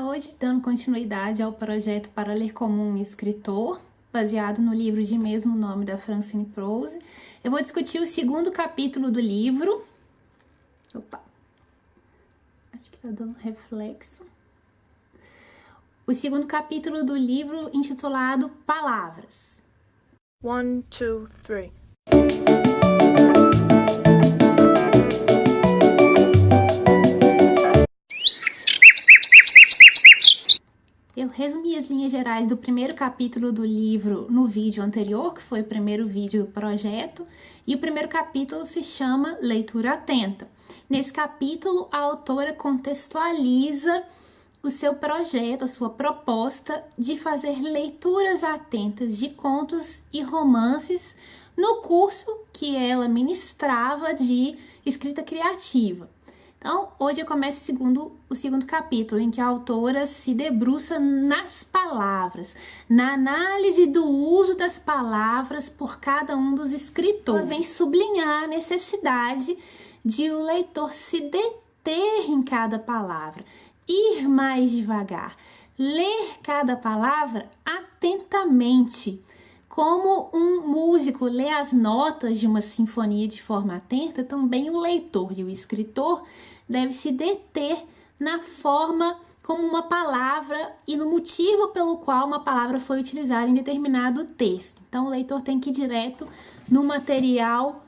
hoje, dando continuidade ao projeto Para Ler como um Escritor, baseado no livro de mesmo nome da Francine Prose. Eu vou discutir o segundo capítulo do livro. Opa! Acho que tá dando reflexo. O segundo capítulo do livro intitulado Palavras. 1, 2, 3. Eu resumi as linhas gerais do primeiro capítulo do livro no vídeo anterior, que foi o primeiro vídeo do projeto, e o primeiro capítulo se chama Leitura Atenta. Nesse capítulo, a autora contextualiza o seu projeto, a sua proposta de fazer leituras atentas de contos e romances no curso que ela ministrava de escrita criativa. Então, hoje eu começo o segundo capítulo, em que a autora se debruça nas palavras, na análise do uso das palavras por cada um dos escritores. Ela vem sublinhar a necessidade de o leitor se deter em cada palavra, ir mais devagar, ler cada palavra atentamente. Como um músico lê as notas de uma sinfonia de forma atenta, também o leitor e o escritor deve se deter na forma como uma palavra e no motivo pelo qual uma palavra foi utilizada em determinado texto. Então, o leitor tem que ir direto no material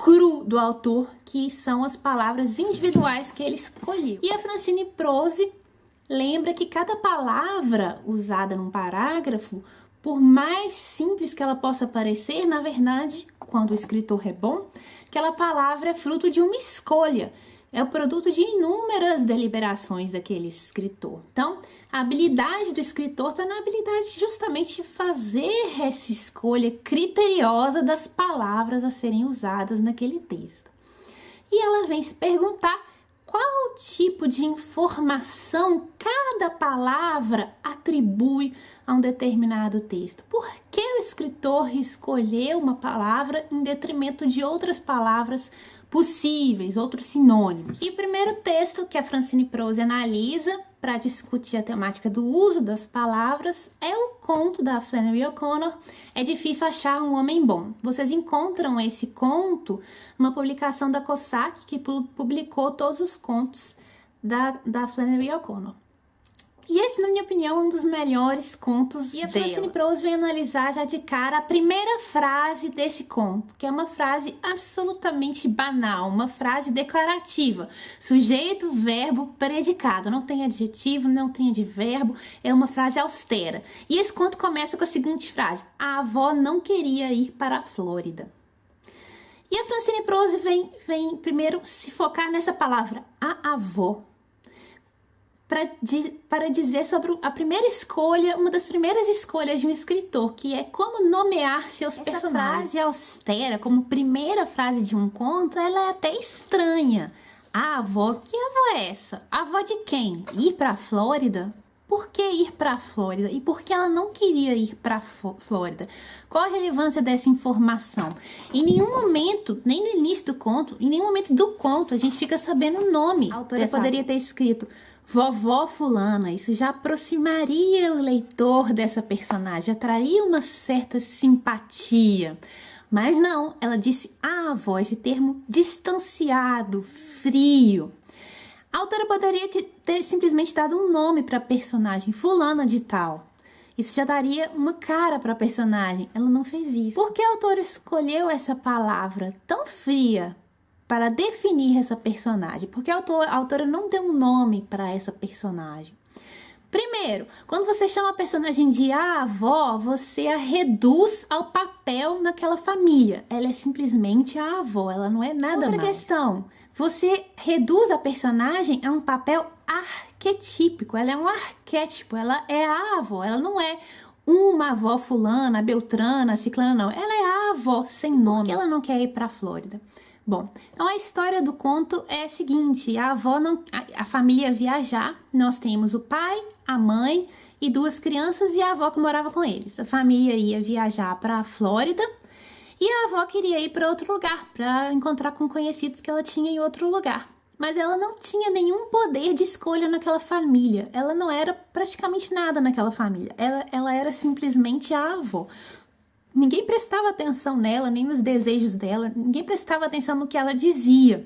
cru do autor, que são as palavras individuais que ele escolheu. E a Francine Prose lembra que cada palavra usada num parágrafo, por mais simples que ela possa parecer, na verdade, quando o escritor é bom, aquela palavra é fruto de uma escolha, é o produto de inúmeras deliberações daquele escritor. Então, a habilidade do escritor está na habilidade justamente de fazer essa escolha criteriosa das palavras a serem usadas naquele texto. E ela vem se perguntar qual tipo de informação cada palavra atribui a um determinado texto. Por que o escritor escolheu uma palavra em detrimento de outras palavras possíveis, outros sinônimos? E o primeiro texto que a Francine Prose analisa para discutir a temática do uso das palavras é o conto da Flannery O'Connor, É Difícil Achar um Homem Bom. Vocês encontram esse conto numa publicação da Cossack, que publicou todos os contos da Flannery O'Connor. E esse, na minha opinião, é um dos melhores contos dela. E a Francine Prose vem analisar já de cara a primeira frase desse conto, que é uma frase absolutamente banal, uma frase declarativa. Sujeito, verbo, predicado. Não tem adjetivo, não tem advérbio, é uma frase austera. E esse conto começa com a seguinte frase: a avó não queria ir para a Flórida. E a Francine Prose vem primeiro se focar nessa palavra, a avó, para dizer sobre a primeira escolha, uma das primeiras escolhas de um escritor, que é como nomear seus personagens. Essa frase austera, como primeira frase de um conto, ela é até estranha. A avó, que avó é essa? A avó de quem? Ir para a Flórida? Por que ir para a Flórida? E por que ela não queria ir para a Flórida? Qual a relevância dessa informação? Em nenhum momento, nem no início do conto, em nenhum momento do conto, a gente fica sabendo o nome. A autora poderia ter escrito Vovó Fulana. Isso já aproximaria o leitor dessa personagem, já traria uma certa simpatia. Mas não, ela disse a avó, esse termo distanciado, frio. A autora poderia ter simplesmente dado um nome para a personagem, fulana de tal. Isso já daria uma cara para a personagem. Ela não fez isso. Por que a autora escolheu essa palavra tão fria para definir essa personagem? Porque a autora não deu um nome para essa personagem. Primeiro, quando você chama a personagem de a avó, você a reduz ao papel naquela família. Ela é simplesmente a avó, ela não é nada mais. Outra questão, você reduz a personagem a um papel arquetípico. Ela é um arquétipo, ela é a avó, ela não é uma avó fulana, beltrana, ciclana, não. Ela é a avó sem nome. Por que ela não quer ir para a Flórida? Bom, então a história do conto é a seguinte: a família ia viajar, nós temos o pai, a mãe e duas crianças e a avó que morava com eles. A família ia viajar para a Flórida e a avó queria ir para outro lugar, para encontrar com conhecidos que ela tinha em outro lugar. mas ela não tinha nenhum poder de escolha naquela família. Ela não era praticamente nada naquela família. Ela era simplesmente a avó. Ninguém prestava atenção nela, nem nos desejos dela, ninguém prestava atenção no que ela dizia.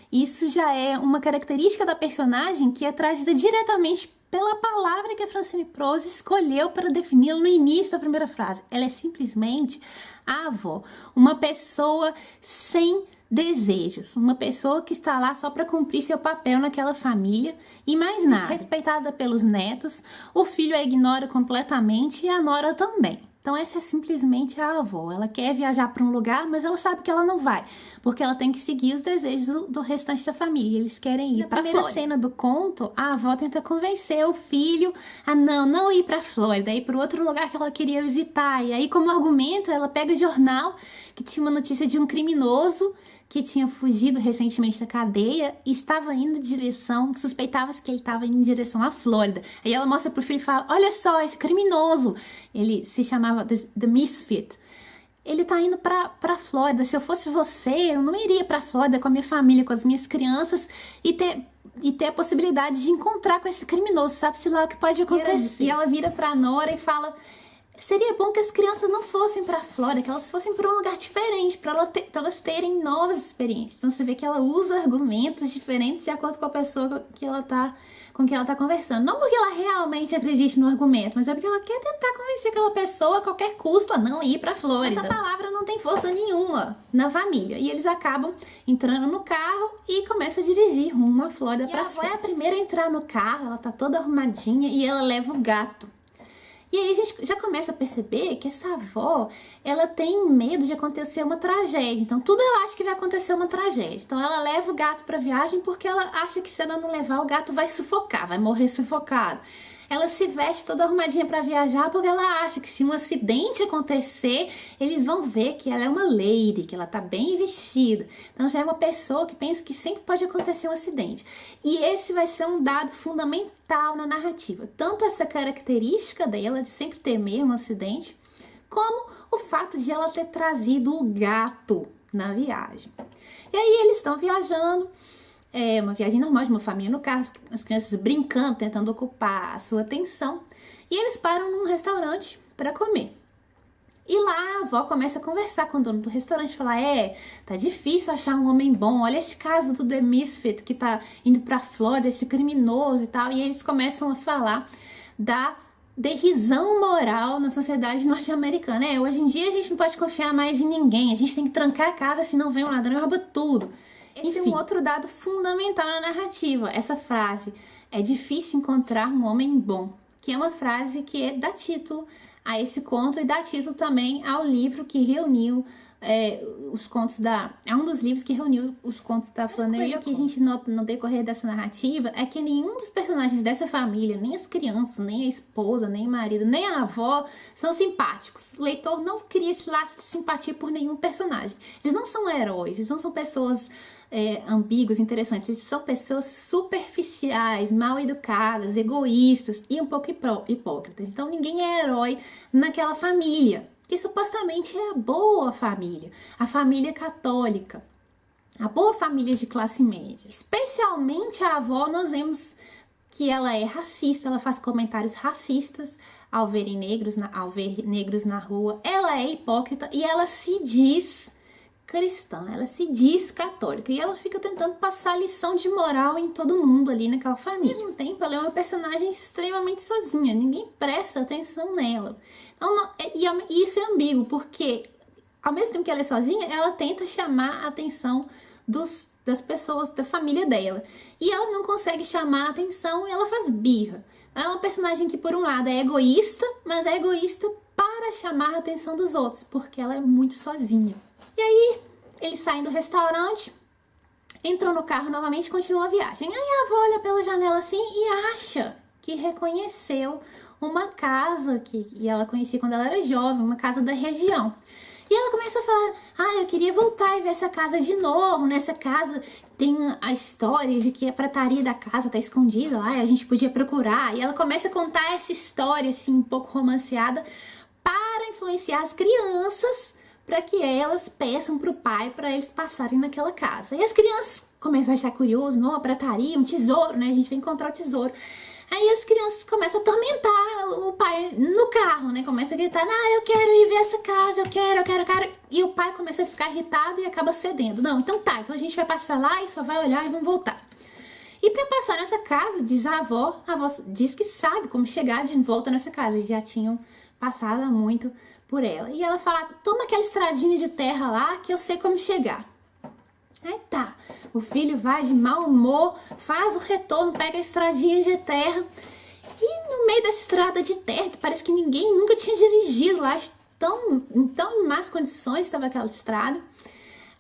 Isso já é uma característica da personagem que é trazida diretamente pela palavra que a Francine Prose escolheu para defini-la no início da primeira frase. Ela é simplesmente a avó, uma pessoa sem desejos, uma pessoa que está lá só para cumprir seu papel naquela família e mais nada. Respeitada pelos netos, o filho a ignora completamente e a nora também. Então essa é simplesmente a avó. Ela quer viajar para um lugar, mas ela sabe que ela não vai, porque ela tem que seguir os desejos do restante da família. Eles querem ir para a Flórida. Na primeira cena do conto, a avó tenta convencer o filho a não ir para a Flórida, ir para outro lugar que ela queria visitar. E aí, como argumento, ela pega o jornal que tinha uma notícia de um criminoso que tinha fugido recentemente da cadeia e estava indo em direção, suspeitava-se que ele estava indo em direção à Flórida. Aí ela mostra pro filho e fala, olha só, esse criminoso, ele se chamava The Misfit, ele tá indo pra Flórida. Se eu fosse você, eu não iria pra Flórida com a minha família, com as minhas crianças e ter a possibilidade de encontrar com esse criminoso, sabe-se lá o que pode acontecer. E ela vira pra Nora e fala, seria bom que as crianças não fossem para a Flórida, que elas fossem para um lugar diferente, para elas terem novas experiências. Então você vê que ela usa argumentos diferentes de acordo com a pessoa com quem ela tá conversando. Não porque ela realmente acredite no argumento, mas é porque ela quer tentar convencer aquela pessoa a qualquer custo a não ir para a Flórida. Essa palavra não tem força nenhuma na família. E eles acabam entrando no carro e começam a dirigir rumo à Flórida para a avó é a primeira a entrar no carro, ela tá toda arrumadinha e ela leva o gato. E aí a gente já começa a perceber que essa avó, ela tem medo de acontecer uma tragédia. Então tudo ela acha que vai acontecer uma tragédia. Então ela leva o gato para viagem porque ela acha que se ela não levar, o gato vai sufocar, vai morrer sufocado. Ela se veste toda arrumadinha para viajar porque ela acha que se um acidente acontecer, eles vão ver que ela é uma lady, que ela tá bem vestida. Então já é uma pessoa que pensa que sempre pode acontecer um acidente. E esse vai ser um dado fundamental na narrativa. Tanto essa característica dela de sempre temer um acidente, como o fato de ela ter trazido o gato na viagem. E aí eles estão viajando. É uma viagem normal de uma família no carro, as crianças brincando, tentando ocupar a sua atenção. E eles param num restaurante para comer. E lá a avó começa a conversar com o dono do restaurante, falar, tá difícil achar um homem bom, olha esse caso do The Misfit que tá indo pra Flórida, esse criminoso e tal. E eles começam a falar da derrisão moral na sociedade norte-americana. Hoje em dia a gente não pode confiar mais em ninguém, a gente tem que trancar a casa, senão vem um ladrão e rouba tudo. Esse é um outro dado fundamental na narrativa, essa frase, é difícil encontrar um homem bom, que é uma frase que dá título a esse conto e dá título também ao livro que reuniu os contos é um dos livros que reuniu os contos da Flannery. O que a gente nota no decorrer dessa narrativa é que nenhum dos personagens dessa família, nem as crianças, nem a esposa, nem o marido, nem a avó, são simpáticos. O leitor não cria esse laço de simpatia por nenhum personagem. Eles não são heróis, eles não são pessoas ambíguas, interessantes. Eles são pessoas superficiais, mal educadas, egoístas e um pouco hipócritas. Então ninguém é herói naquela família, que supostamente é a boa família, a família católica, a boa família de classe média. Especialmente a avó, nós vemos que ela é racista, ela faz comentários racistas ao ver negros na rua, ela é hipócrita e ela se diz cristã, ela se diz católica e ela fica tentando passar lição de moral em todo mundo ali naquela família. Ao mesmo tempo, ela é uma personagem extremamente sozinha, ninguém presta atenção nela. Então, e isso é ambíguo, porque ao mesmo tempo que ela é sozinha, ela tenta chamar a atenção das pessoas da família dela. E ela não consegue chamar a atenção e ela faz birra. Ela é uma personagem que, por um lado, é egoísta, mas é egoísta para chamar a atenção dos outros, porque ela é muito sozinha. E aí, eles saem do restaurante, entram no carro novamente e continuam a viagem. Aí a avó olha pela janela assim e acha que reconheceu uma casa que ela conhecia quando ela era jovem, uma casa da região. E ela começa a falar, eu queria voltar e ver essa casa de novo. Nessa casa tem a história de que a prataria da casa tá escondida lá e a gente podia procurar. E ela começa a contar essa história assim, um pouco romanceada, para influenciar as crianças, para que elas peçam pro pai para eles passarem naquela casa. E as crianças começam a achar curioso, não, uma prataria, um tesouro, né? A gente vai encontrar o tesouro. Aí as crianças começam a atormentar o pai no carro, né? Começa a gritar, eu quero ir ver essa casa, eu quero. E o pai começa a ficar irritado e acaba cedendo. Não, então a gente vai passar lá e só vai olhar e vamos voltar. E para passar nessa casa, diz a avó diz que sabe como chegar de volta nessa casa. Eles já tinham passado muito por ela. E ela fala, toma aquela estradinha de terra lá que eu sei como chegar. Aí o filho vai de mau humor, faz o retorno, pega a estradinha de terra. E no meio dessa estrada de terra, que parece que ninguém nunca tinha dirigido lá, tão em más condições estava aquela estrada,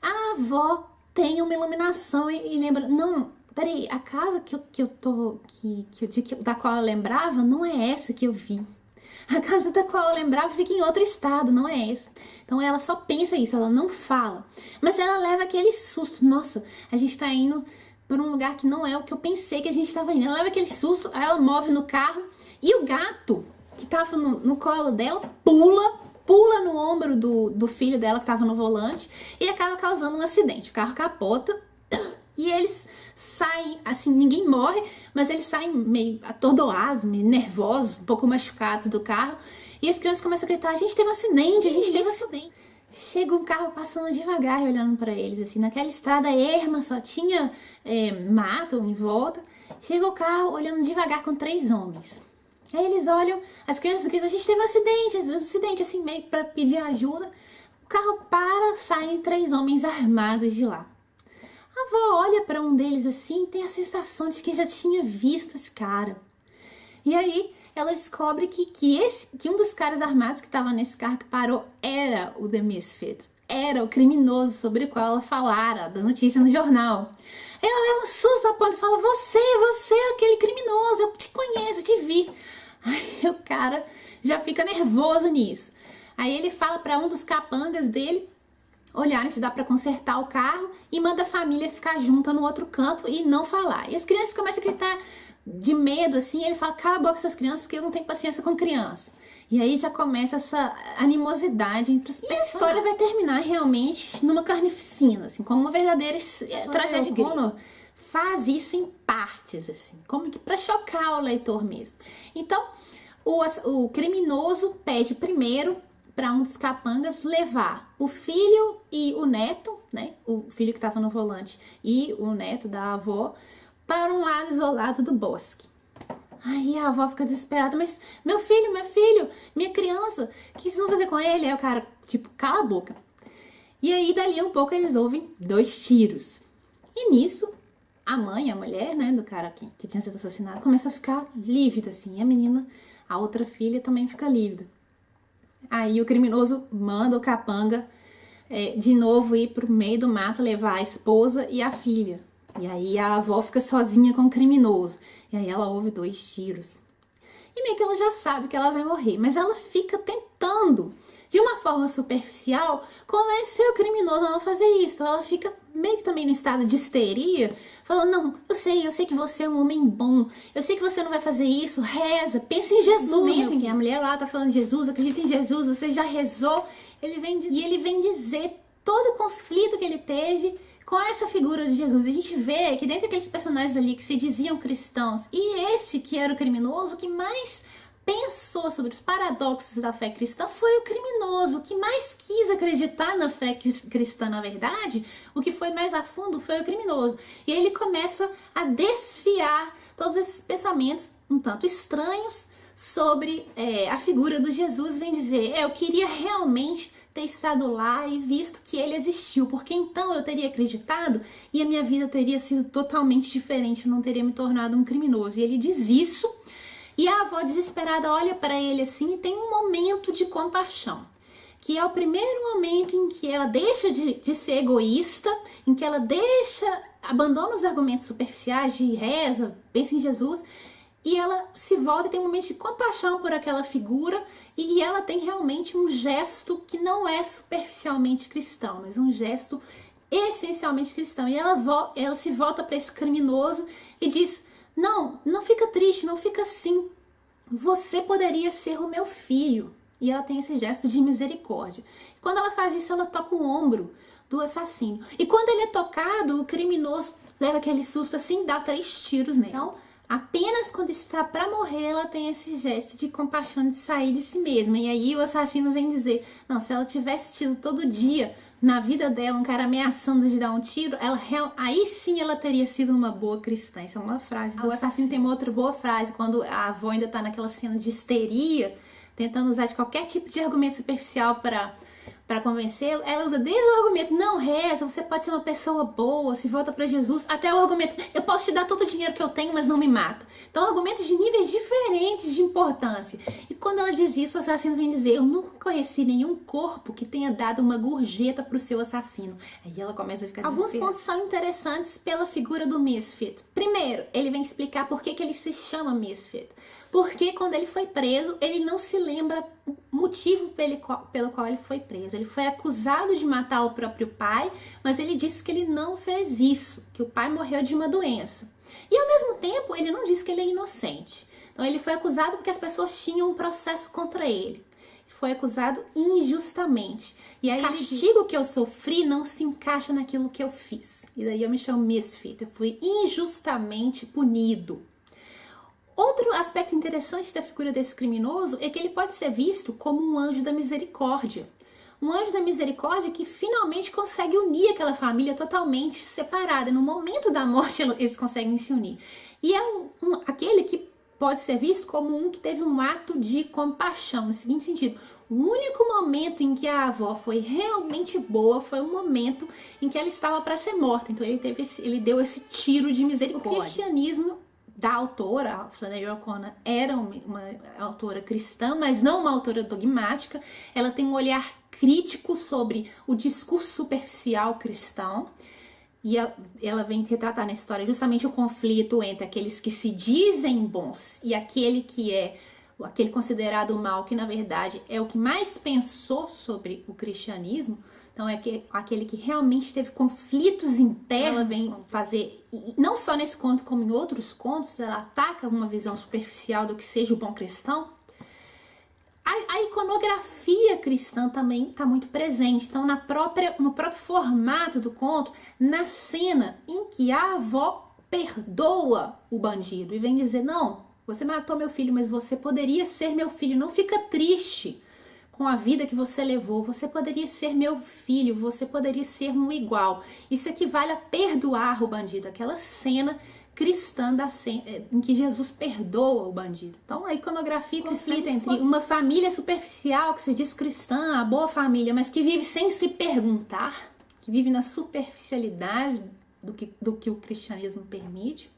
a avó tem uma iluminação e lembra, não, peraí, a casa da qual eu lembrava não é essa que eu vi. A casa da qual eu lembrava fica em outro estado, não é essa. Então ela só pensa isso, ela não fala. Mas ela leva aquele susto. Nossa, a gente tá indo para um lugar que não é o que eu pensei que a gente tava indo. Ela leva aquele susto, aí ela move no carro e o gato que tava no colo dela pula no ombro do filho dela que tava no volante e acaba causando um acidente. O carro capota. E eles saem, assim, ninguém morre, mas eles saem meio atordoados, meio nervosos, um pouco machucados do carro. E as crianças começam a gritar, a gente teve um acidente, a gente teve um acidente. Chega um carro passando devagar, olhando pra eles, assim, naquela estrada erma, só tinha mato em volta. Chega o carro olhando devagar com 3 homens. Aí eles olham, as crianças gritam, a gente teve um acidente, assim, meio pra pedir ajuda. O carro para, saem 3 homens armados de lá. A avó olha para um deles assim e tem a sensação de que já tinha visto esse cara. E aí ela descobre que um dos caras armados que estava nesse carro que parou era o The Misfit. Era o criminoso sobre o qual ela falara, da notícia no jornal. Ela leva um susto a ponto e fala, você é aquele criminoso, eu te conheço, eu te vi. Aí o cara já fica nervoso nisso. Aí ele fala para um dos capangas dele olharem se dá para consertar o carro e manda a família ficar junta no outro canto e não falar. E as crianças começam a gritar de medo, assim, e ele fala, cala a boca essas crianças que eu não tenho paciência com criança. E aí já começa essa animosidade. E a história vai terminar realmente numa carnificina, assim, como uma verdadeira tragédia grega. Faz isso em partes, assim, como que para chocar o leitor mesmo. Então, o criminoso pede primeiro para um dos capangas levar o filho e o neto, né? O filho que estava no volante e o neto da avó para um lado isolado do bosque. Aí a avó fica desesperada, mas meu filho, minha criança, o que vocês vão fazer com ele? Aí o cara, tipo, cala a boca. E aí dali um pouco eles ouvem 2 tiros. E nisso, a mulher, né, do cara que tinha sido assassinado, começa a ficar lívida, assim. E a menina, a outra filha, também fica lívida. Aí o criminoso manda o capanga de novo ir pro meio do mato levar a esposa e a filha. E aí a avó fica sozinha com o criminoso. E aí ela ouve 2 tiros. E meio que ela já sabe que ela vai morrer. Mas ela fica tentando, de uma forma superficial, convencer o criminoso a não fazer isso. Ela fica meio que também no estado de histeria, falando, não, eu sei que você é um homem bom, eu sei que você não vai fazer isso, reza, pensa em Jesus, meu filho. A mulher lá tá falando de Jesus, acredita em Jesus, você já rezou. Ele vem dizer todo o conflito que ele teve com essa figura de Jesus. A gente vê que dentre aqueles personagens ali que se diziam cristãos, e esse que era o criminoso, que mais pensou sobre os paradoxos da fé cristã foi o criminoso, que mais quis acreditar na fé cristã, na verdade, o que foi mais a fundo foi o criminoso. E ele começa a desfiar todos esses pensamentos um tanto estranhos sobre a figura do Jesus, vem dizer, eu queria realmente ter estado lá e visto que ele existiu, porque então eu teria acreditado e a minha vida teria sido totalmente diferente, eu não teria me tornado um criminoso. E ele diz isso, e a avó desesperada olha para ele assim e tem um momento de compaixão, que é o primeiro momento em que ela deixa de ser egoísta, em que ela abandona os argumentos superficiais de reza, pensa em Jesus, e ela se volta e tem um momento de compaixão por aquela figura, e ela tem realmente um gesto que não é superficialmente cristão, mas um gesto essencialmente cristão. E ela se volta para esse criminoso e diz, não fica triste, não fica assim, você poderia ser o meu filho. E ela tem esse gesto de misericórdia. Quando ela faz isso, ela toca o ombro do assassino. E quando ele é tocado, o criminoso leva aquele susto assim, dá 3 tiros nela. Então, apenas quando está para morrer, ela tem esse gesto de compaixão de sair de si mesma. E aí o assassino vem dizer, não, se ela tivesse tido todo dia na vida dela um cara ameaçando de dar um tiro, aí sim ela teria sido uma boa cristã. Isso é uma frase do assassino. Tem uma outra boa frase, quando a avó ainda tá naquela cena de histeria, tentando usar de qualquer tipo de argumento superficial para convencê-lo, ela usa desde o argumento, não reza, você pode ser uma pessoa boa, se volta para Jesus, até o argumento, eu posso te dar todo o dinheiro que eu tenho, mas não me mata. Então, argumentos de níveis diferentes de importância. E quando ela diz isso, o assassino vem dizer, eu nunca conheci nenhum corpo que tenha dado uma gorjeta pro seu assassino. Aí ela começa a ficar desesperada. Alguns pontos são interessantes pela figura do Misfit. Primeiro, ele vem explicar por que ele se chama Misfit. Porque quando ele foi preso, ele não se lembra o motivo pelo qual ele foi preso. Ele foi acusado de matar o próprio pai, mas ele disse que ele não fez isso, que o pai morreu de uma doença. E ao mesmo tempo, ele não disse que ele é inocente. Então ele foi acusado porque as pessoas tinham um processo contra ele. Foi acusado injustamente. E aí o castigo que eu sofri não se encaixa naquilo que eu fiz. E daí eu me chamo Misfit. Eu fui injustamente punido. Outro aspecto interessante da figura desse criminoso é que ele pode ser visto como um anjo da misericórdia. Um anjo da misericórdia que finalmente consegue unir aquela família totalmente separada. No momento da morte, eles conseguem se unir. E é aquele que pode ser visto como um que teve um ato de compaixão, no seguinte sentido. O único momento em que a avó foi realmente boa foi o momento em que ela estava para ser morta. Então ele deu esse tiro de misericórdia. O cristianismo da autora, a Flannery O'Connor, era uma autora cristã, mas não uma autora dogmática. Ela tem um olhar crítico sobre o discurso superficial cristão. E ela vem retratar na história justamente o conflito entre aqueles que se dizem bons e aquele considerado mal, que na verdade é o que mais pensou sobre o cristianismo. Então é aquele que realmente teve conflitos internos. Ela vem fazer, e não só nesse conto como em outros contos, ela ataca uma visão superficial do que seja o bom cristão. A iconografia cristã também está muito presente. Então no próprio formato do conto, na cena em que a avó perdoa o bandido e vem dizer, não, você matou meu filho, mas você poderia ser meu filho, não fica triste com a vida que você levou, você poderia ser meu filho, você poderia ser um igual. Isso equivale a perdoar o bandido, aquela cena cristã em que Jesus perdoa o bandido. Então a iconografia cristã entre uma família superficial que se diz cristã, a boa família, mas que vive sem se perguntar, que vive na superficialidade do que o cristianismo permite,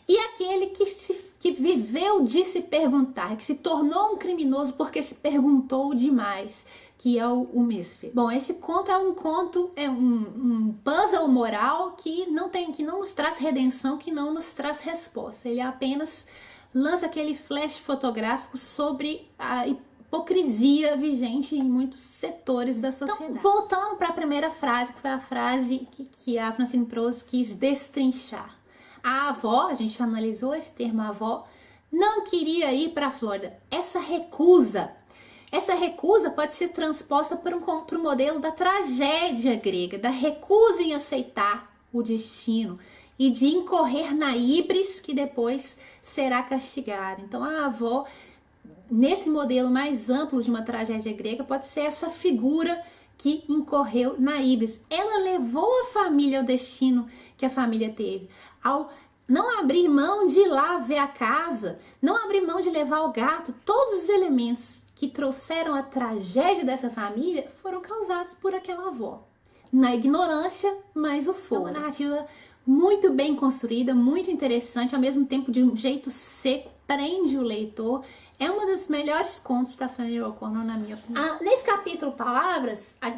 e aquele que viveu de se perguntar, que se tornou um criminoso porque se perguntou demais, que é o Misfit. Bom, esse conto é um puzzle moral que não nos traz redenção, que não nos traz resposta. Ele apenas lança aquele flash fotográfico sobre a hipocrisia vigente em muitos setores da sociedade. Então, voltando para a primeira frase, que foi a frase que a Francine Prose quis destrinchar. A avó, a gente analisou esse termo, a avó, não queria ir para a Flórida. Essa recusa pode ser transposta para o modelo da tragédia grega, da recusa em aceitar o destino e de incorrer na híbris que depois será castigada. Então a avó, nesse modelo mais amplo de uma tragédia grega, pode ser essa figura que incorreu na híbris. Ela levou a família ao destino que a família teve. Ao não abrir mão de ir lá ver a casa, não abrir mão de levar o gato, todos os elementos que trouxeram a tragédia dessa família foram causados por aquela avó. Na ignorância, mas o fogo. É uma narrativa muito bem construída, muito interessante, ao mesmo tempo de um jeito seco, prende o leitor. É uma dos melhores contos da Flannery O'Connor, na minha opinião. Nesse capítulo Palavras, a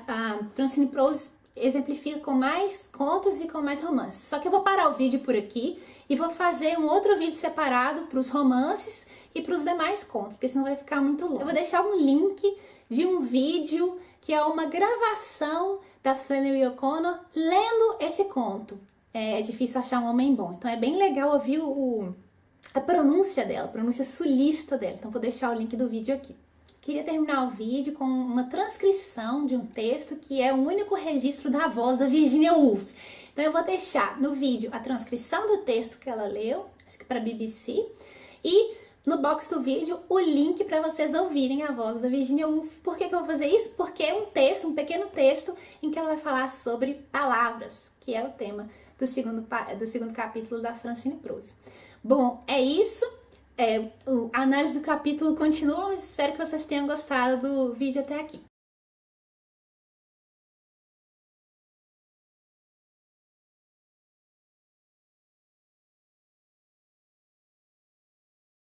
Francine Prose exemplifica com mais contos e com mais romances. Só que eu vou parar o vídeo por aqui e vou fazer um outro vídeo separado para os romances e para os demais contos, porque senão vai ficar muito longo. Eu vou deixar um link de um vídeo que é uma gravação da Flannery O'Connor lendo esse conto. É difícil achar um homem bom, então é bem legal ouvir a pronúncia dela, a pronúncia sulista dela. Então vou deixar o link do vídeo aqui. Queria terminar o vídeo com uma transcrição de um texto que é o único registro da voz da Virginia Woolf. Então eu vou deixar no vídeo a transcrição do texto que ela leu, acho que para BBC, e no box do vídeo o link para vocês ouvirem a voz da Virginia Woolf. Por que eu vou fazer isso? Porque é um texto, um pequeno texto, em que ela vai falar sobre palavras, que é o tema do segundo capítulo da Francine Prose. Bom, é isso. A análise do capítulo continua, mas espero que vocês tenham gostado do vídeo até aqui.